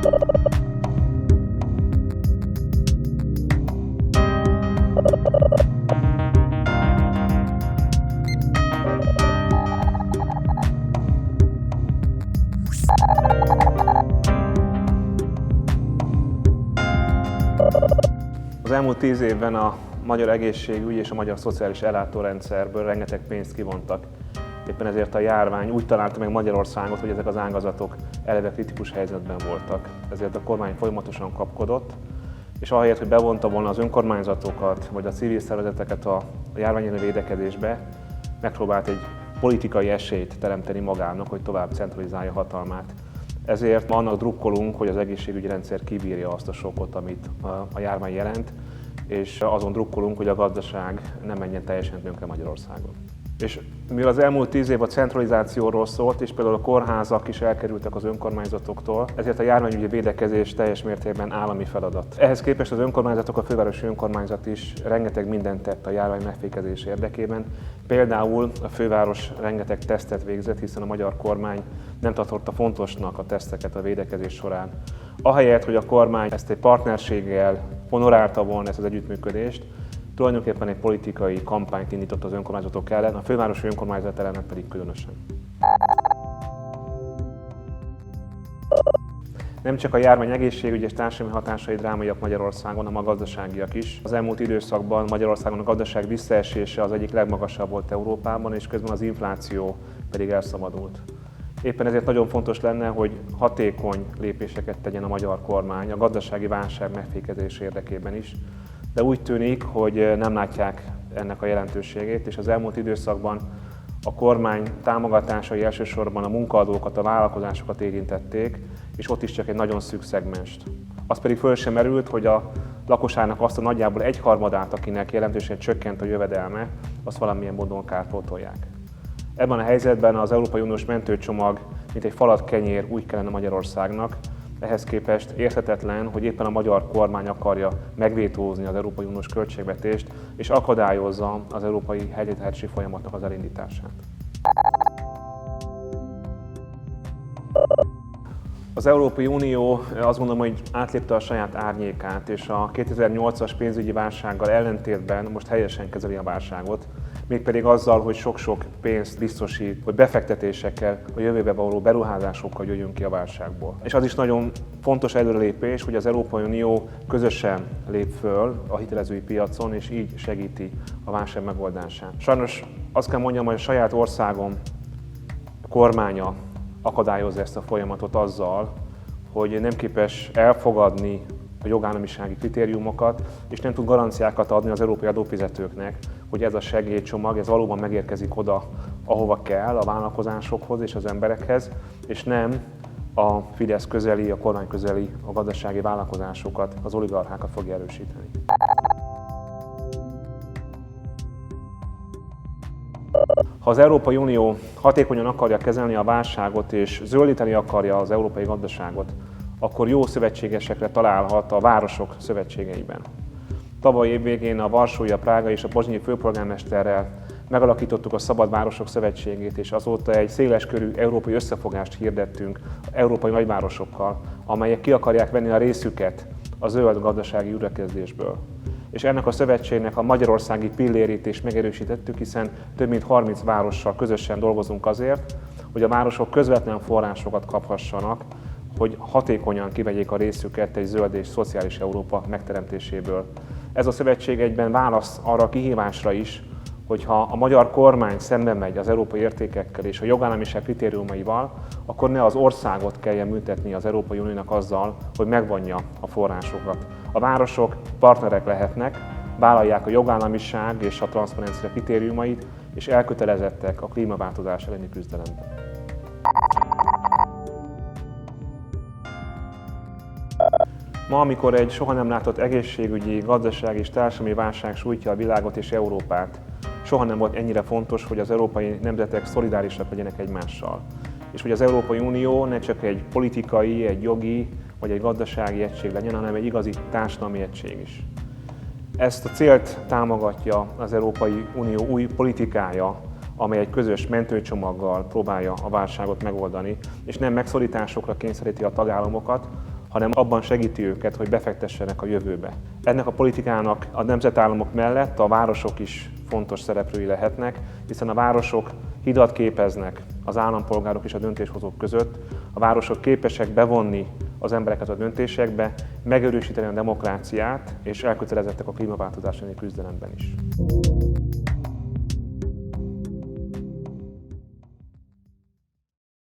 Az elmúlt 10 évben a magyar egészségügy és a magyar szociális ellátórendszerből rengeteg pénzt kivontak. Éppen ezért a járvány úgy találta meg Magyarországot, hogy ezek az ágazatok eleve kritikus helyzetben voltak. Ezért a kormány folyamatosan kapkodott, és ahelyett, hogy bevonta volna az önkormányzatokat vagy a civil szervezeteket a járvány elleni védekezésbe, megpróbált egy politikai esélyt teremteni magának, hogy tovább centralizálja hatalmát. Ezért ma annak drukkolunk, hogy az egészségügyi rendszer kibírja azt a sokkot, amit a járvány jelent, és azon drukkolunk, hogy a gazdaság nem menjen teljesen tönkre Magyarországon. És mivel az elmúlt 10 év a centralizációról szólt, és például a kórházak is elkerültek az önkormányzatoktól, ezért a járványügyi védekezés teljes mértékben állami feladat. Ehhez képest az önkormányzatok, a fővárosi önkormányzat is rengeteg mindent tett a járvány megfékezés érdekében. Például a főváros rengeteg tesztet végzett, hiszen a magyar kormány nem tartotta fontosnak a teszteket a védekezés során. Ahelyett, hogy a kormány ezt egy partnerséggel honorálta volna ezt az együttműködést, tulajdonképpen egy politikai kampányt indított az önkormányzatok ellen, a fővárosi önkormányzat ellen pedig különösen. Nem csak a járvány egészségügyi és társadalmi hatásai drámaiak Magyarországon, hanem a gazdaságiak is. Az elmúlt időszakban Magyarországon a gazdaság visszaesése az egyik legmagasabb volt Európában, és közben az infláció pedig elszabadult. Éppen ezért nagyon fontos lenne, hogy hatékony lépéseket tegyen a magyar kormány a gazdasági válság megfékezése érdekében is, de úgy tűnik, hogy nem látják ennek a jelentőségét, és az elmúlt időszakban a kormány támogatásai elsősorban a munkaadókat, a vállalkozásokat érintették, és ott is csak egy nagyon szűk szegmenst. Az pedig föl sem merült, hogy a lakosságnak azt a nagyjából egyharmadát, akinek jelentősen csökkent a jövedelme, azt valamilyen módon kárpótolják. Ebben a helyzetben az Európai Uniós mentőcsomag, mint egy falat kenyér úgy kellene Magyarországnak, ehhez képest érthetetlen, hogy éppen a magyar kormány akarja megvétózni az Európai Uniós költségvetést, és akadályozza az európai helyreállítási folyamatnak az elindítását. Az Európai Unió azt mondom, hogy átlépte a saját árnyékát, és a 2008-as pénzügyi válsággal ellentétben most helyesen kezeli a válságot, mégpedig azzal, hogy sok-sok pénzt biztosít, hogy befektetésekkel, a jövőbe való beruházásokkal jöjjünk ki a válságból. És az is nagyon fontos előrelépés, hogy az Európai Unió közösen lép föl a hitelezői piacon, és így segíti a válság megoldását. Sajnos azt kell mondjam, hogy a saját országom kormánya akadályozza ezt a folyamatot azzal, hogy nem képes elfogadni a jogállamisági kritériumokat, és nem tud garanciákat adni az európai adófizetőknek, hogy ez a segélycsomag ez valóban megérkezik oda, ahova kell, a vállalkozásokhoz és az emberekhez, és nem a Fidesz közeli, a kormány közeli, a gazdasági vállalkozásokat, az oligarchákat fogja erősíteni. Ha az Európai Unió hatékonyan akarja kezelni a válságot és zöldíteni akarja az európai gazdaságot, akkor jó szövetségesekre találhat a városok szövetségeiben. Tavaly év végén a Varsói, a Prága és a pozsonyi főpolgármesterrel megalakítottuk a Szabad Városok Szövetségét, és azóta egy széleskörű európai összefogást hirdettünk európai nagyvárosokkal, amelyek ki akarják venni a részüket a zöld gazdasági újrakezdésből. És ennek a szövetségnek a magyarországi pillérét is megerősítettük, hiszen több mint 30 várossal közösen dolgozunk azért, hogy a városok közvetlen forrásokat kaphassanak, hogy hatékonyan kivegyék a részüket egy zöld és szociális Európa megteremtéséből. Ez a szövetség egyben válasz arra a kihívásra is, hogyha a magyar kormány szembe megy az európai értékekkel és a jogállamiság kritériumaival, akkor ne az országot kelljen büntetni az Európai Uniónak azzal, hogy megvonja a forrásokat. A városok partnerek lehetnek, vállalják a jogállamiság és a transzparencia kritériumait, és elkötelezettek a klímaváltozás elleni küzdelemben. Ma, amikor egy soha nem látott egészségügyi, gazdasági és társadalmi válság sújtja a világot és Európát, soha nem volt ennyire fontos, hogy az európai nemzetek szolidárisak legyenek egymással. És hogy az Európai Unió ne csak egy politikai, egy jogi vagy egy gazdasági egység legyen, hanem egy igazi társadalmi egység is. Ezt a célt támogatja az Európai Unió új politikája, amely egy közös mentőcsomaggal próbálja a válságot megoldani, és nem megszorításokra kényszeríti a tagállamokat, hanem abban segíti őket, hogy befektessenek a jövőbe. Ennek a politikának a nemzetállamok mellett a városok is fontos szereplői lehetnek, hiszen a városok hidat képeznek az állampolgárok és a döntéshozók között, a városok képesek bevonni az embereket a döntésekbe, megerősíteni a demokráciát, és elkötelezettek a klímaváltozás elleni küzdelemben is.